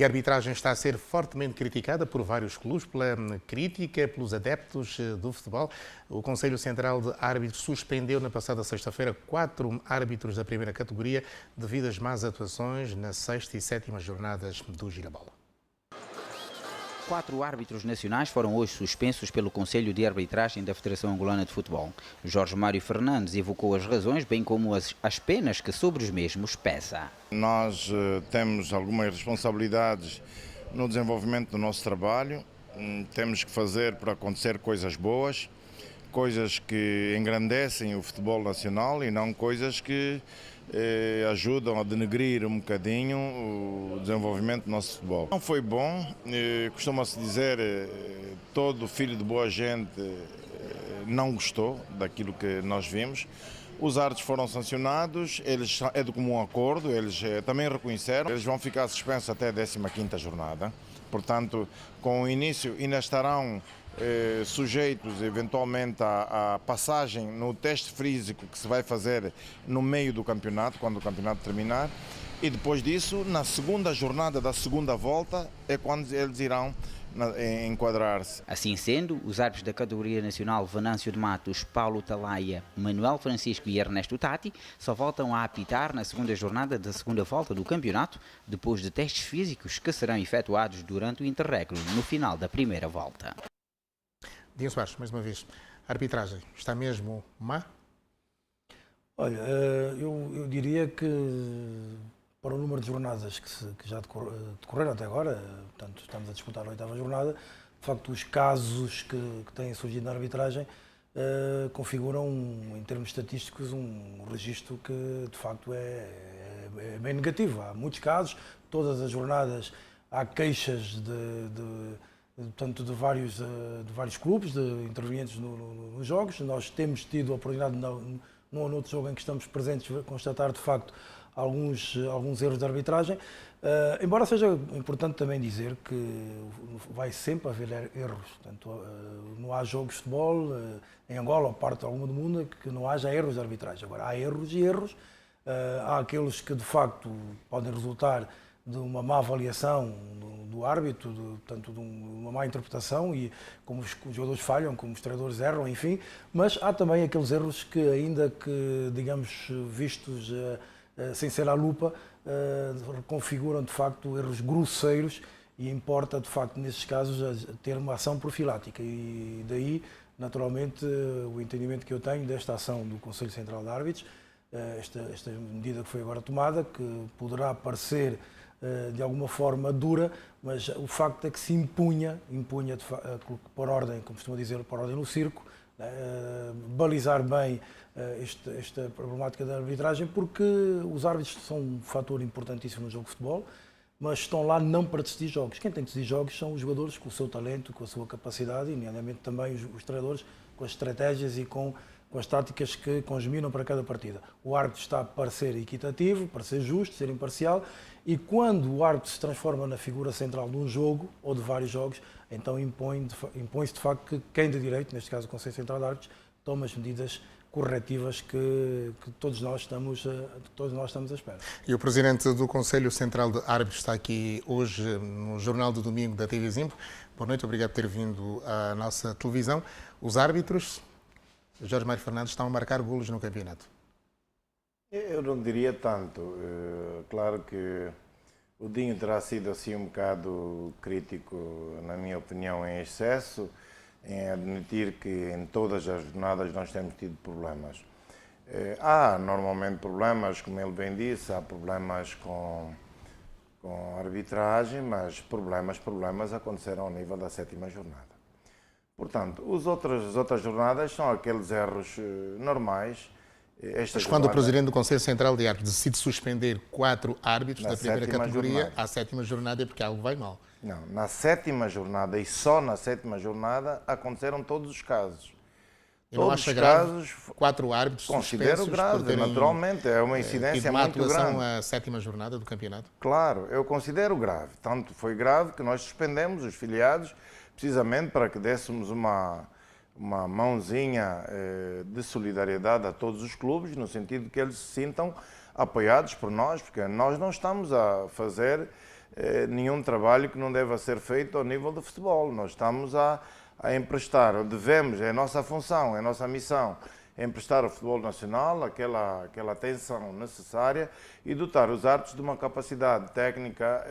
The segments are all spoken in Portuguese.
E a arbitragem está a ser fortemente criticada por vários clubes, pela crítica, pelos adeptos do futebol. O Conselho Central de Árbitros suspendeu na passada sexta-feira 4 árbitros da primeira categoria devido às más atuações na sexta e sétima jornadas do Girabola. 4 árbitros nacionais foram hoje suspensos pelo Conselho de Arbitragem da Federação Angolana de Futebol. Jorge Mário Fernandes evocou as razões, bem como as penas que sobre os mesmos pesa. Nós temos algumas responsabilidades no desenvolvimento do nosso trabalho. Temos que fazer para acontecer coisas boas, coisas que engrandecem o futebol nacional e não coisas que ajudam a denegrir um bocadinho o desenvolvimento do nosso futebol. Não foi bom, costuma-se dizer, todo filho de boa gente não gostou daquilo que nós vimos. Os árbitros foram sancionados, é de comum acordo, eles também reconheceram, eles vão ficar suspensos até a 15ª jornada. Portanto, com o início ainda estarão sujeitos eventualmente à passagem no teste físico que se vai fazer no meio do campeonato, quando o campeonato terminar, e depois disso, na segunda jornada da segunda volta, é quando eles irão enquadrar-se. Assim sendo, os árbitros da categoria nacional Venâncio de Matos, Paulo Talaia, Manuel Francisco e Ernesto Tati só voltam a apitar na segunda jornada da segunda volta do campeonato, depois de testes físicos que serão efetuados durante o interregno no final da primeira volta. Dinho Soares, mais uma vez, a arbitragem está mesmo má? Olha, eu diria que para o número de jornadas que já decorreram até agora, portanto estamos a disputar a 8ª jornada, de facto os casos que têm surgido na arbitragem configuram, em termos estatísticos, um registro que de facto é bem negativo. Há muitos casos, todas as jornadas há queixas portanto, de vários clubes, de intervenientes nos jogos. Nós temos tido a oportunidade, num ou noutro jogo em que estamos presentes, de constatar de facto alguns erros de arbitragem. Embora seja importante também dizer que vai sempre haver erros. Portanto, não há jogos de futebol em Angola ou parte alguma do mundo que não haja erros de arbitragem. Agora, há erros e erros. Há aqueles que de facto podem resultar de uma má avaliação do árbitro, portanto, de uma má interpretação, e como os jogadores falham, como os treinadores erram, enfim, mas há também aqueles erros que, ainda que, digamos, vistos sem ser à lupa, configuram de facto erros grosseiros, e importa de facto nesses casos ter uma ação profilática, e daí naturalmente o entendimento que eu tenho desta ação do Conselho Central de Árbitros, esta medida que foi agora tomada, que poderá parecer de alguma forma dura, mas o facto é que se impunha por ordem, como costuma dizer, por ordem no circo, balizar bem esta problemática da arbitragem, porque os árbitros são um fator importantíssimo no jogo de futebol, mas estão lá não para decidir jogos. Quem tem que decidir jogos são os jogadores, com o seu talento, com a sua capacidade, e nomeadamente também os treinadores, com as estratégias e com as táticas que congeminam para cada partida. O árbitro está para ser equitativo, para ser justo, ser imparcial, e quando o árbitro se transforma na figura central de um jogo ou de vários jogos, então impõe-se de facto que quem de direito, neste caso o Conselho Central de Árbitros, tome as medidas corretivas que todos nós estamos à espera. E o Presidente do Conselho Central de Árbitros está aqui hoje no Jornal do Domingo da TV Zimpo. Boa noite, obrigado por ter vindo à nossa televisão. Os árbitros, Jorge Mário Fernandes, estão a marcar golos no campeonato? Eu não diria tanto. Claro que o Dinho terá sido assim um bocado crítico, na minha opinião, em excesso, em admitir que em todas as jornadas nós temos tido problemas. Há normalmente problemas, como ele bem disse, há problemas com a arbitragem, mas problemas aconteceram ao nível da 7ª jornada. Portanto, as outras jornadas são aqueles erros normais. Mas quando o Presidente do Conselho Central de Árbitros decide suspender 4 árbitros da primeira categoria, à 7ª jornada é porque algo vai mal. Não, na 7ª jornada, e só na 7ª jornada, aconteceram todos os casos. E não acha grave 4 árbitros considero grave, naturalmente, é uma incidência muito grande. Atuação à 7ª jornada do campeonato? Claro, eu considero grave. Tanto foi grave que nós suspendemos os filiados, precisamente para que dessemos uma mãozinha de solidariedade a todos os clubes, no sentido de que eles se sintam apoiados por nós, porque nós não estamos a fazer nenhum trabalho que não deva ser feito ao nível do futebol. Nós estamos a emprestar, devemos, é a nossa função, é a nossa missão, é emprestar ao futebol nacional aquela atenção necessária e dotar os árbitros de uma capacidade técnica,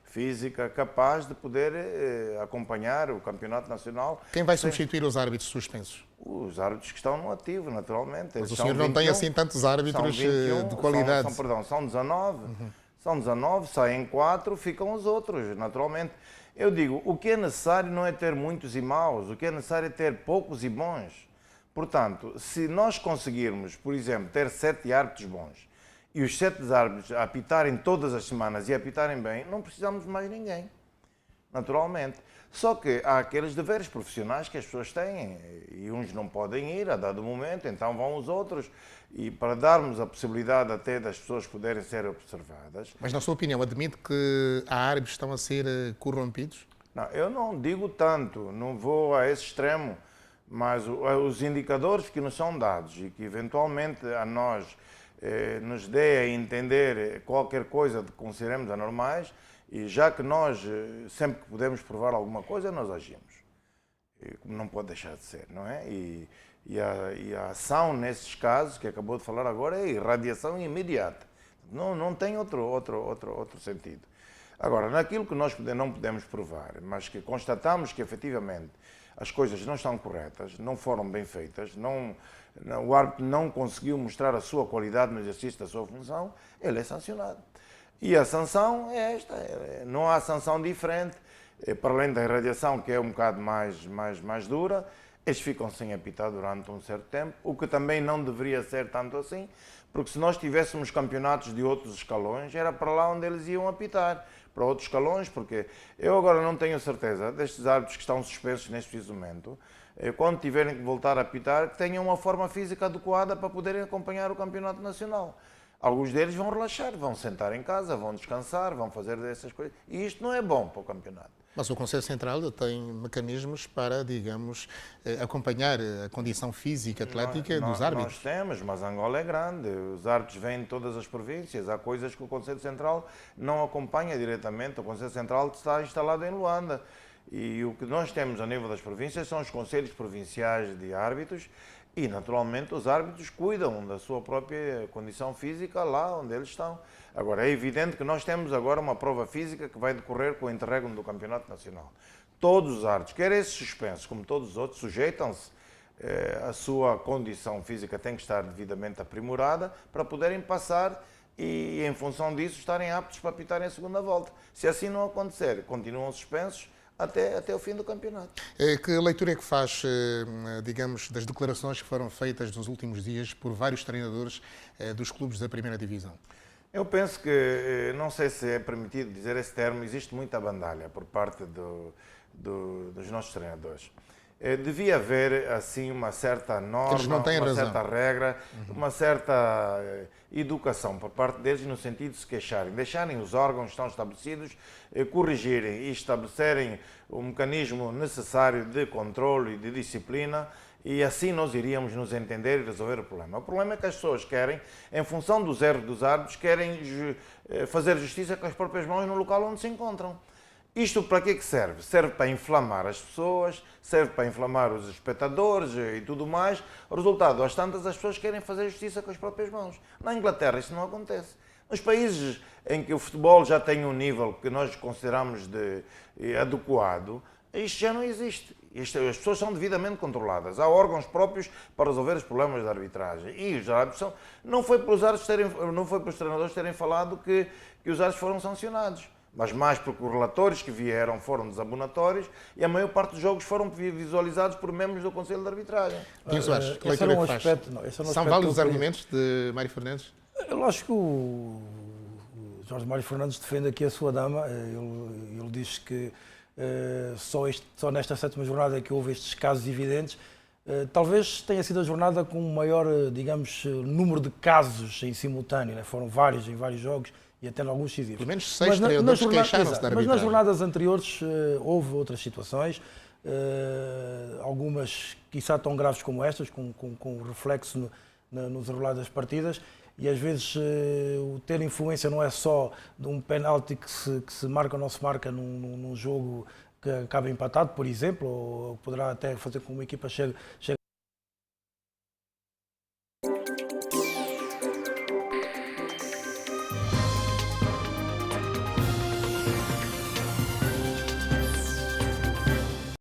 física, capaz de poder acompanhar o campeonato nacional. Quem vai substituir os árbitros suspensos? Os árbitros que estão no ativo, naturalmente. Mas o senhor não tem assim tantos árbitros de qualidade? São 19. São 19, saem 4, ficam os outros, naturalmente. Eu digo, o que é necessário não é ter muitos e maus, o que é necessário é ter poucos e bons. Portanto, se nós conseguirmos, por exemplo, ter 7 árbitros bons e os 7 árbitros apitarem todas as semanas e apitarem bem, não precisamos de mais ninguém, naturalmente. Só que há aqueles deveres profissionais que as pessoas têm e uns não podem ir a dado momento, então vão os outros. E para darmos a possibilidade até das pessoas poderem ser observadas... Mas, na sua opinião, admite que há árbitros que estão a ser corrompidos? Não, eu não digo tanto, não vou a esse extremo, mas os indicadores que nos são dados e que eventualmente a nós nos dê a entender qualquer coisa de que consideremos anormais, e já que nós, sempre que podemos provar alguma coisa, nós agimos. Como não pode deixar de ser, não é? E a ação nesses casos, que acabou de falar agora, é irradiação imediata. Não tem outro sentido. Agora, naquilo que nós não podemos provar, mas que constatamos que efetivamente as coisas não estão corretas, não foram bem feitas, o árbitro não conseguiu mostrar a sua qualidade no exercício da sua função, ele é sancionado. E a sanção é esta, não há sanção diferente, para além da irradiação, que é um bocado mais dura, eles ficam sem apitar durante um certo tempo, o que também não deveria ser tanto assim, porque se nós tivéssemos campeonatos de outros escalões, era para lá onde eles iam apitar, para outros escalões, porque eu agora não tenho certeza destes árbitros que estão suspensos neste preciso momento, quando tiverem que voltar a apitar, que tenham uma forma física adequada para poderem acompanhar o campeonato nacional. Alguns deles vão relaxar, vão sentar em casa, vão descansar, vão fazer dessas coisas. E isto não é bom para o campeonato. Mas o Conselho Central tem mecanismos para, digamos, acompanhar a condição física, atlética dos árbitros. Nós temos, mas Angola é grande. Os árbitros vêm de todas as províncias. Há coisas que o Conselho Central não acompanha diretamente. O Conselho Central está instalado em Luanda. E o que nós temos a nível das províncias são os conselhos provinciais de árbitros e, naturalmente, os árbitros cuidam da sua própria condição física lá onde eles estão. Agora, é evidente que nós temos agora uma prova física que vai decorrer com o interregno do Campeonato Nacional. Todos os árbitros, quer esses suspensos como todos os outros, sujeitam-se à sua condição física, tem que estar devidamente aprimorada para poderem passar e, em função disso, estarem aptos para apitarem a segunda volta. Se assim não acontecer, continuam suspensos até o fim do campeonato. Que leitura é que faz, digamos, das declarações que foram feitas nos últimos dias por vários treinadores dos clubes da primeira divisão? Eu penso que, não sei se é permitido dizer esse termo, existe muita bandalha por parte dos nossos treinadores. Devia haver, assim, uma certa norma, certa regra, uma certa educação por parte deles no sentido de se queixarem, deixarem os órgãos que estão estabelecidos, corrigirem e estabelecerem o mecanismo necessário de controle e de disciplina, e assim nós iríamos nos entender e resolver o problema. O problema é que as pessoas querem, em função dos erros dos árbitros, querem fazer justiça com as próprias mãos no local onde se encontram. Isto para que serve? Serve para inflamar as pessoas, serve para inflamar os espectadores e tudo mais. O resultado, às tantas, as pessoas querem fazer justiça com as próprias mãos. Na Inglaterra isso não acontece. Nos países em que o futebol já tem um nível que nós consideramos adequado, isto já não existe. As pessoas são devidamente controladas. Há órgãos próprios para resolver os problemas da arbitragem. E os árbitros não foi para os treinadores terem falado que os árbitros foram sancionados, mas mais porque os relatórios que vieram foram desabonatórios e a maior parte dos jogos foram visualizados por membros do Conselho de Arbitragem. Quem Soares, que leitura é que faz? São válidos os argumentos de Mário Fernandes? Eu acho que o Jorge Mário Fernandes defende aqui a sua dama. Ele diz que só nesta 7ª jornada é que houve estes casos evidentes. Talvez tenha sido a jornada com o maior, digamos, número de casos em simultâneo, né? Foram vários em vários jogos e até em alguns decisivos. Pelo menos 6 treinadores queixaram-se da arbitragem. Mas nas jornadas anteriores houve outras situações, algumas quiçá tão graves como estas, com reflexo nos enrolados das partidas, e às vezes o ter influência não é só de um penalti que se marca ou não se marca num jogo que acaba empatado, por exemplo, ou poderá até fazer com que uma equipa chegue